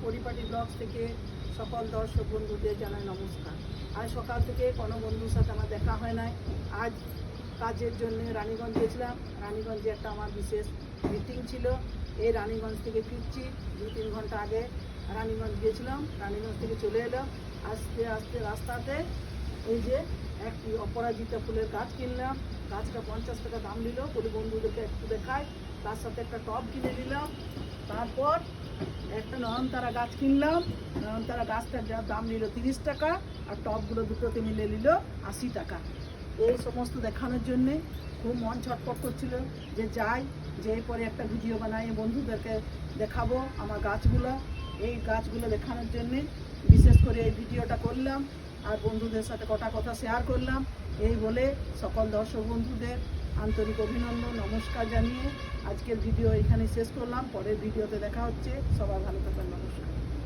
পরিপাটি ব্লগস থেকে সকল দর্শক বন্ধুদের জানাই নমস্কার। আজ সকাল থেকে কোনো বন্ধুর সাথে আমার দেখা হয় নাই। আজ কাজের জন্য রানীগঞ্জ গেছিলাম। রানীগঞ্জে একটা আমার বিশেষ মিটিং ছিল। এই রানীগঞ্জ থেকে ফিরছি, 2-3 ঘন্টা আগে রানীগঞ্জ গিয়েছিলাম। রানীগঞ্জ থেকে চলে এলাম। আস্তে আস্তে রাস্তাতে এই যে একটি অপরাজিতা ফুলের গাছ কিনলাম। গাছটা 50 টাকা দাম নিল। বলি বন্ধুদেরকে একটু দেখাই। তার সাথে একটা টব কিনে নিলাম। তারপর একটা নয়নতারা গাছ কিনলাম। নয়নতারা গাছটার যা দাম নিল 30 টাকা, আর টবগুলো দুটোতে মিলে নিল 80 টাকা। এই সমস্ত দেখানোর জন্যে খুব মন ছটফট করছিল যে যাই, যে পরে একটা ভিডিও বানাই বন্ধুদেরকে দেখাবো আমার গাছগুলো। এই গাছগুলো দেখানোর জন্যে বিশেষ করে এই ভিডিওটা করলাম, আর বন্ধুদের সাথে কটা কথা শেয়ার করলাম। এই বলে সকল দর্শক বন্ধুদের আন্তরিক অভিনন্দন, নমস্কার জানিয়ে আজকের ভিডিও এখানে শেষ করলাম। পরের ভিডিওতে দেখা হচ্ছে। সবাই ভালো থাকবেন, নমস্কার।